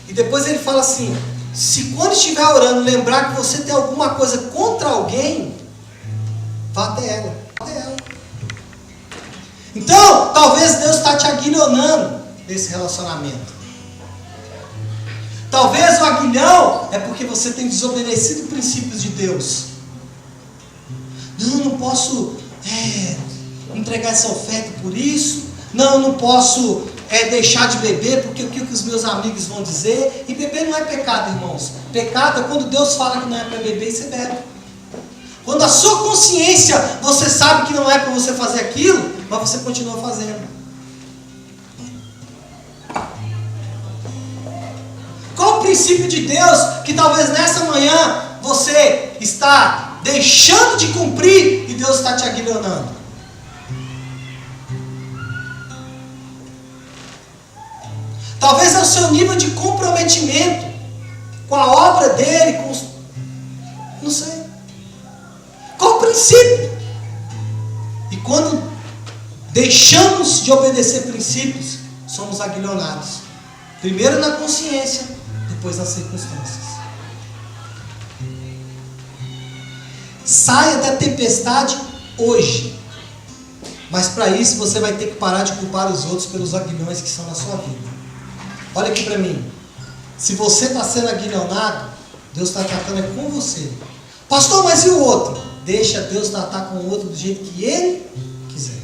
E depois ele fala assim, se quando estiver orando lembrar que você tem alguma coisa contra alguém, vá até ela. Então, talvez Deus está te aguilhonando nesse relacionamento. Talvez o aguilhão é porque você tem desobedecido princípios de Deus. Não, eu não posso entregar essa oferta por isso. Não, eu não posso deixar de beber porque o que os meus amigos vão dizer. E beber não é pecado, irmãos. Pecado é quando Deus fala que não é para beber e você bebe. Quando a sua consciência, você sabe que não é para você fazer aquilo, mas você continua fazendo. Qual o princípio de Deus que talvez nessa manhã você está deixando de cumprir e Deus está te aguilhonando? Talvez é o seu nível de comprometimento com a obra dele, não sei. Qual o princípio? E quando deixamos de obedecer princípios, somos aguilhonados. Primeiro na consciência, depois nas circunstâncias. Saia da tempestade hoje. Mas para isso você vai ter que parar de culpar os outros pelos aguilhões que são na sua vida. Olha aqui para mim. Se você está sendo aguilhonado, Deus está tratando é com você. Pastor, mas e o outro? Deixa Deus tratar com o outro do jeito que Ele quiser.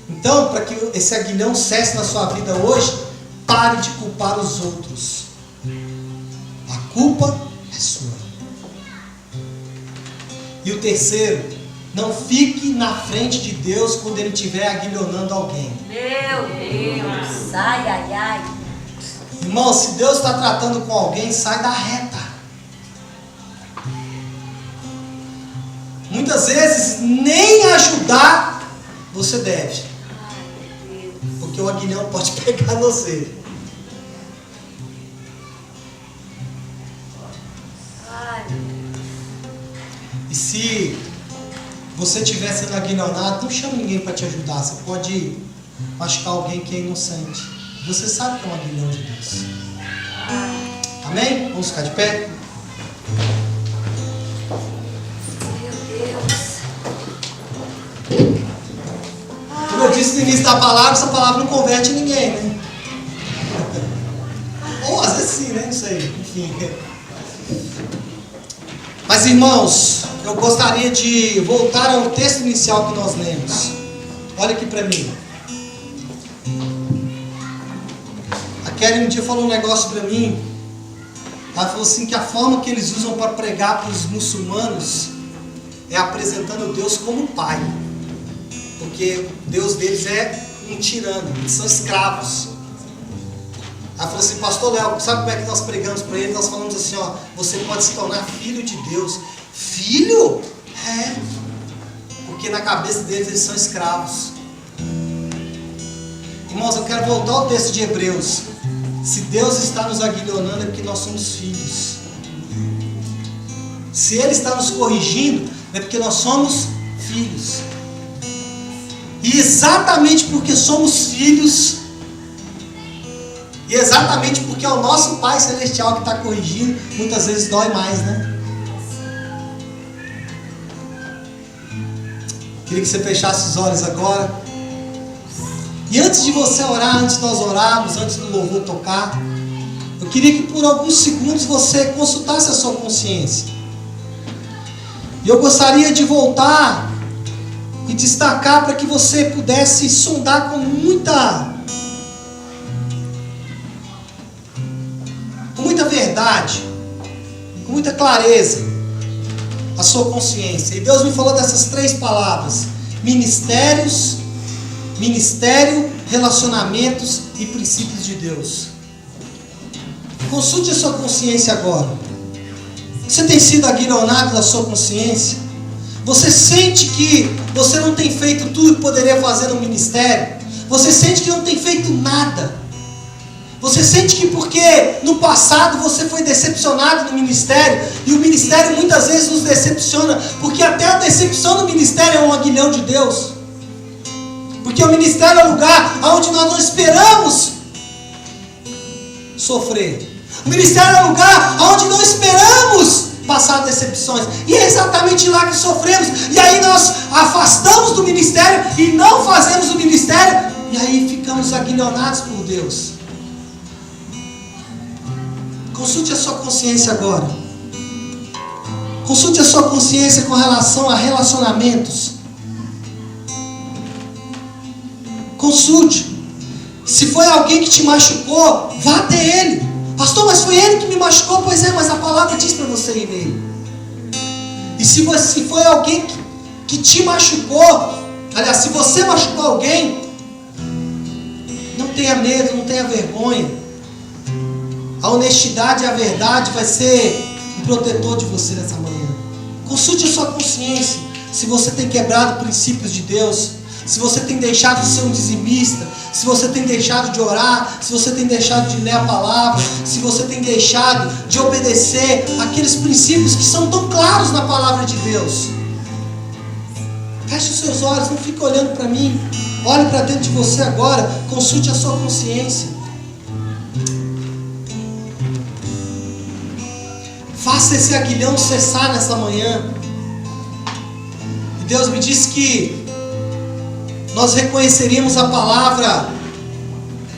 Então, para que esse aguilhão cesse na sua vida hoje, pare de culpar os outros. A culpa é sua. E o terceiro, não fique na frente de Deus quando Ele estiver aguilhonando alguém. Meu Deus. Ai, ai, ai. Irmão, se Deus está tratando com alguém, sai da reta. Muitas vezes nem ajudar você deve. Ai, meu Deus. Porque o aguilhão pode pegar você. Ai, meu Deus. E se você estiver sendo aguilhonado, não chama ninguém para te ajudar. Você pode machucar alguém que é inocente. Você sabe que é um aguilhão de Deus. Amém? Vamos ficar de pé? Como eu disse no início da palavra, essa palavra não converte ninguém, né? Ou às vezes sim, né? Não sei. Enfim. Mas irmãos, eu gostaria de voltar ao texto inicial que nós lemos. Olha aqui para mim. A Karen um dia falou um negócio para mim. Ela falou assim que a forma que eles usam para pregar para os muçulmanos é apresentando Deus como pai. Porque Deus deles é um tirano, eles são escravos. Ela falou assim, pastor Léo, sabe como é que nós pregamos para eles? Nós falamos assim, ó, você pode se tornar filho de Deus. Filho? É. Porque na cabeça deles eles são escravos. Irmãos, eu quero voltar ao texto de Hebreus. Se Deus está nos aguilhonando é porque nós somos filhos. Se Ele está nos corrigindo é porque nós somos filhos. E exatamente porque somos filhos, e exatamente porque é o nosso Pai Celestial que está corrigindo, muitas vezes dói mais, né? Queria que você fechasse os olhos agora. E antes de você orar, antes de nós orarmos, antes do louvor tocar, eu queria que por alguns segundos você consultasse a sua consciência. E eu gostaria de voltar e destacar para que você pudesse sondar com muita verdade, com muita clareza a sua consciência. E Deus me falou dessas 3 palavras: ministério, relacionamentos e princípios de Deus. Consulte a sua consciência agora. Você tem sido aguilhonado da sua consciência? Você sente que você não tem feito tudo que poderia fazer no ministério? Você sente que não tem feito nada? Você sente que porque no passado você foi decepcionado no ministério, e o ministério muitas vezes nos decepciona, porque até a decepção no ministério é um aguilhão de Deus. Porque o ministério é um lugar onde nós não esperamos sofrer. O ministério é um lugar onde não esperamos passar decepções. E é exatamente lá que sofremos. E aí nós afastamos do ministério e não fazemos o ministério. E aí ficamos aguilhonados por Deus. Consulte a sua consciência agora. Consulte a sua consciência com relação a relacionamentos. Consulte. Se foi alguém que te machucou, vá até ele. Pastor, mas foi ele que me machucou. Pois é, mas a palavra diz para você ir nele. E se foi alguém que te machucou, aliás, se você machucou alguém, não tenha medo, não tenha vergonha. A honestidade e a verdade vai ser um protetor de você nessa manhã. Consulte a sua consciência. Se você tem quebrado princípios de Deus, se você tem deixado de ser um dizimista, se você tem deixado de orar, se você tem deixado de ler a palavra, se você tem deixado de obedecer aqueles princípios que são tão claros na palavra de Deus. Feche os seus olhos, não fique olhando para mim. Olhe para dentro de você agora. Consulte a sua consciência. Faça esse aguilhão cessar nessa manhã. E Deus me disse que nós reconheceríamos a palavra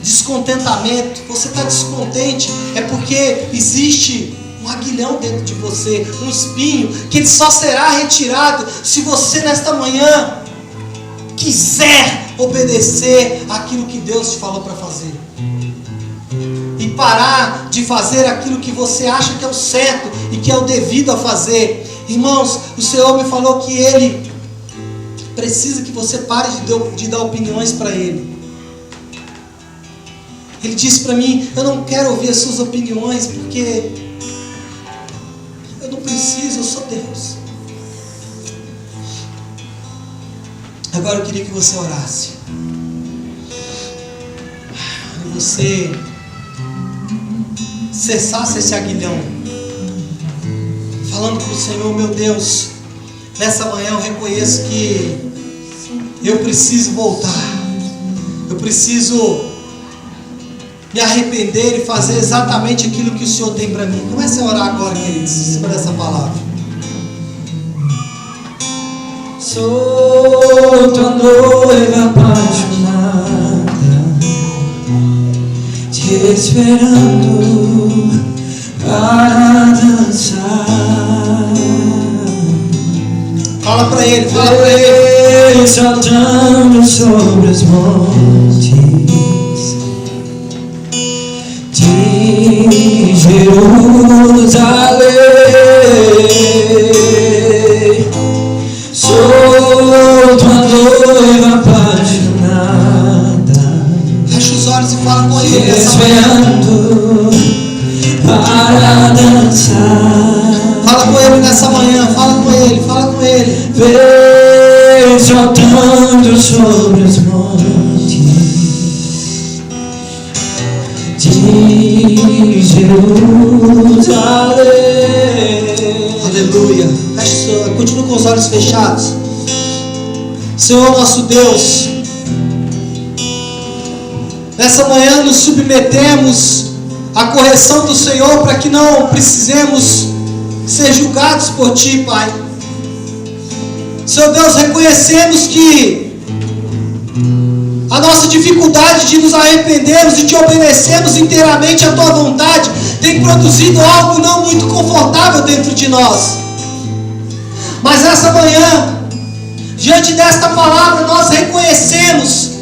descontentamento. Você está descontente, é porque existe um aguilhão dentro de você, um espinho, que ele só será retirado se você nesta manhã quiser obedecer aquilo que Deus te falou para fazer. E parar de fazer aquilo que você acha que é o certo e que é o devido a fazer. Irmãos, o Senhor me falou que Ele precisa que você pare de dar opiniões para Ele. Ele disse para mim: eu não quero ouvir as suas opiniões, porque eu não preciso, eu sou Deus. Agora eu queria que você orasse. E você cessasse esse aguilhão, falando para o Senhor: meu Deus, nessa manhã eu reconheço que eu preciso voltar. Eu preciso me arrepender e fazer exatamente aquilo que o Senhor tem para mim. Comece a orar agora, queridos, em cima dessa palavra. Sou tua noiva apaixonada, te esperando para dançar. Fala para Ele, fala para Ele. Saltando sobre os montes de Jerusalém. Sou tua noiva apaixonada, Fecha os olhos e fala com Ele nessa manhã. esperando para dançar. Fala com Ele nessa manhã, fala com Ele, fala com Ele. Vem saltando sobre os montes de Jerusalém. Aleluia. Continua com os olhos fechados. Senhor nosso Deus, nessa manhã nos submetemos à correção do Senhor para que não precisemos ser julgados por Ti, Pai. Senhor Deus, reconhecemos que a nossa dificuldade de nos arrependermos e de obedecermos inteiramente à Tua vontade tem produzido algo não muito confortável dentro de nós. Mas nessa manhã, diante desta palavra, nós reconhecemos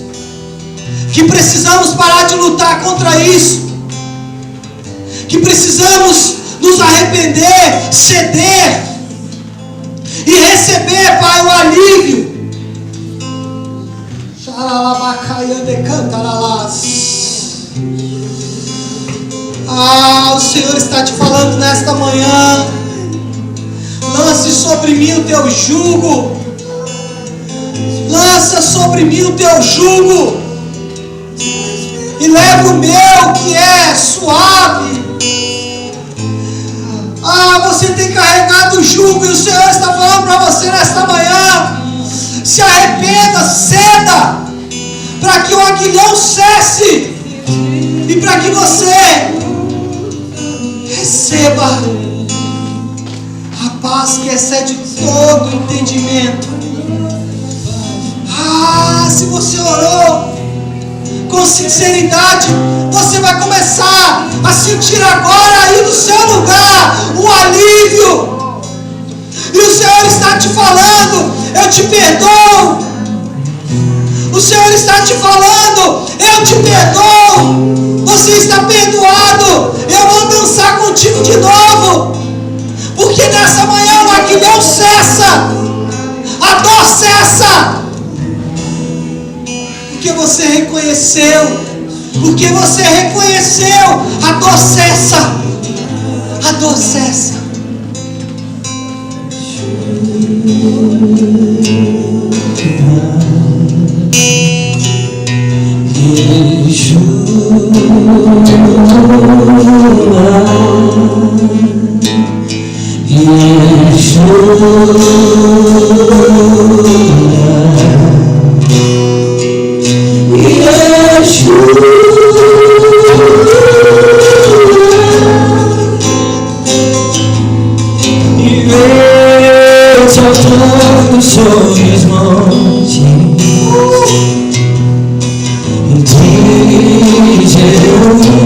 que precisamos parar de lutar contra isso, que precisamos nos arrepender, ceder e receber, Pai, o alívio. O Senhor está te falando nesta manhã: lance sobre mim o teu jugo. Lança sobre mim o teu jugo e leva o meu, que é suave. Você tem carregado o jugo e o Senhor está falando para você nesta manhã: se arrependa, ceda, para que o aguilhão cesse e para que você receba a paz que excede todo entendimento. Se você orou com sinceridade, você vai começar a sentir agora aí no seu lugar um alívio. E o Senhor está te falando: eu te perdoo. O Senhor está te falando: eu te perdoo. Você está perdoado. Eu vou dançar contigo de novo. Porque nessa manhã o aguilhão cessa, a dor cessa. Porque você reconheceu, a dor cessa, a dor cessa. Sobre os montes de Jerusalém,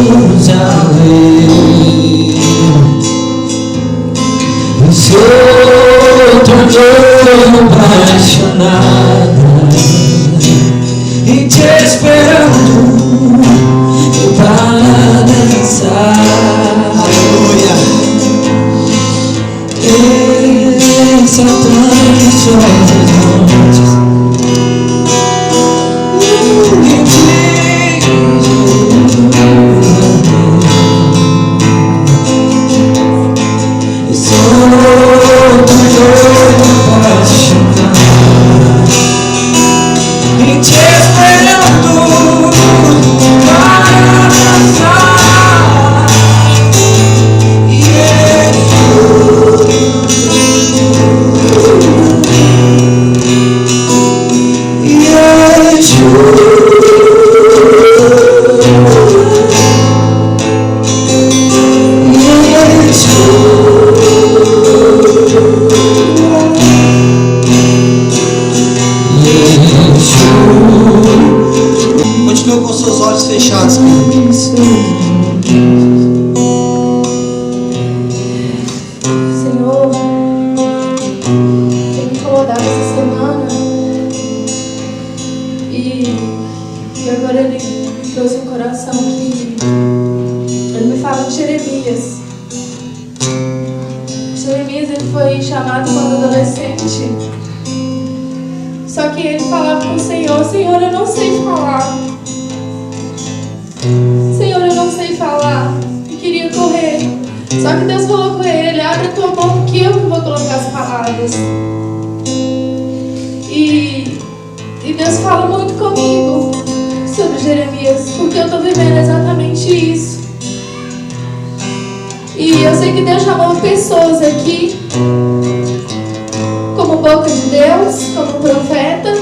Estou tão apaixonada e te esperando para dançar. Aleluia. Exaltando sobre os montes. Continua com seus olhos fechados, querido. Senhor, tem me incomodado essa semana e agora ele me trouxe um coração que ele me fala de Jeremias. Jeremias, ele foi chamado quando adolescente, só que ele falava com o Senhor: Senhor, eu não sei falar. Senhor, eu não sei falar. E queria correr. Só que Deus falou com ele: abre a tua boca que eu vou colocar as palavras. E Deus fala muito comigo sobre Jeremias, porque eu estou vivendo exatamente isso. E eu sei que Deus chamou pessoas aqui como boca de Deus, como profeta.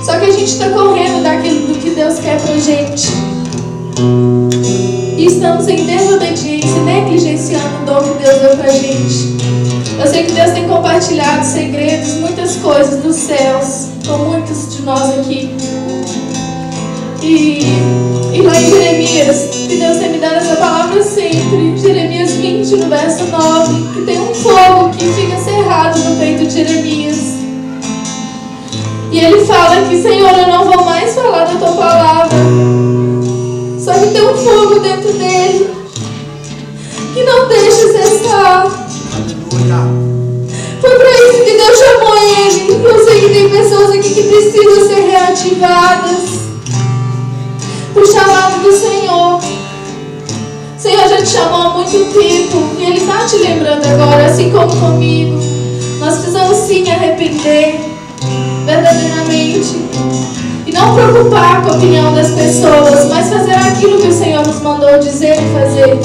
Só que a gente está correndo daquilo do que Deus quer pra gente. E estamos em desobediência, negligenciando o dom que Deus deu pra gente. Eu sei que Deus tem compartilhado segredos, muitas coisas dos céus, com muitos de nós aqui. E lá em Jeremias, que Deus tem me dado essa palavra sempre, Jeremias 20, no verso 9, que tem um fogo que fica cerrado no peito de Jeremias. E ele fala que: Senhor, eu não vou mais falar da tua palavra. Só que tem um fogo dentro dele que não deixa cessar. Foi para isso que Deus chamou ele. Eu sei que tem pessoas aqui que precisam ser reativadas por chamado do Senhor. O Senhor já te chamou há muito tempo e Ele está te lembrando agora, assim como comigo. Nós precisamos sim arrepender verdadeiramente e não preocupar com a opinião das pessoas, mas fazer aquilo que o Senhor nos mandou dizer e fazer.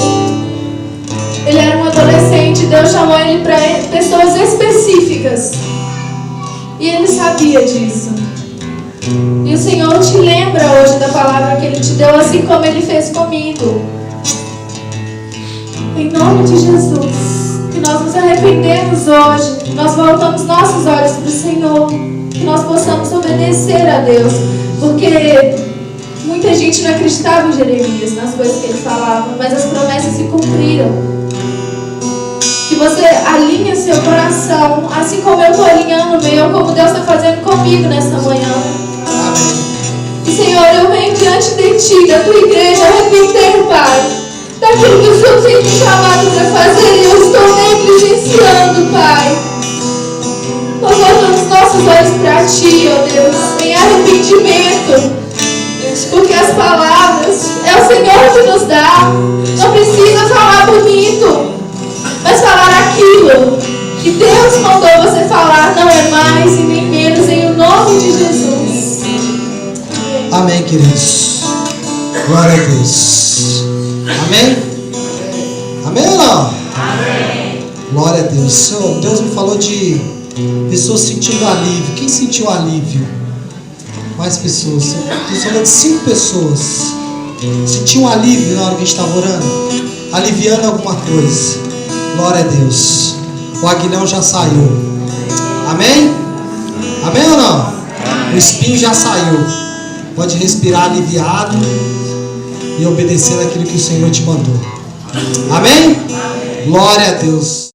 Ele era um adolescente, Deus chamou ele para pessoas específicas e ele sabia disso. E o Senhor te lembra hoje da palavra que Ele te deu, assim como Ele fez comigo. Em nome de Jesus, que nós nos arrependemos hoje, nós voltamos nossos olhos para o Senhor, que nós possamos obedecer a Deus, porque muita gente não acreditava em Jeremias, nas coisas que ele falava, mas as promessas se cumpriram. Que você alinhe seu coração, assim como eu estou alinhando o meu, como Deus está fazendo comigo nessa manhã. E Senhor, eu venho diante de Ti, da Tua igreja, arrepender, Pai, daquilo que o Senhor tem me chamado para fazer e eu estou negligenciando, Pai. Nós voltamos nossos olhos para Ti, ó Deus, em arrependimento, porque as palavras é o Senhor que nos dá. Não precisa falar bonito, mas falar aquilo que Deus mandou você falar, não é mais e nem menos, em o nome de Jesus. Amém, queridos. Glória a Deus. Amém? Amém ou não? Amém. Glória a Deus. Senhor, Deus me falou de pessoas sentindo alívio. Quem sentiu alívio? Mais pessoas. Deus falou de 5 pessoas. Sentiu um alívio na hora que a gente estava orando? Aliviando alguma coisa. Glória a Deus. O aguilhão já saiu. Amém? Amém ou não? O espinho já saiu. Pode respirar aliviado e obedecer aquilo que o Senhor te mandou. Amém? Glória a Deus.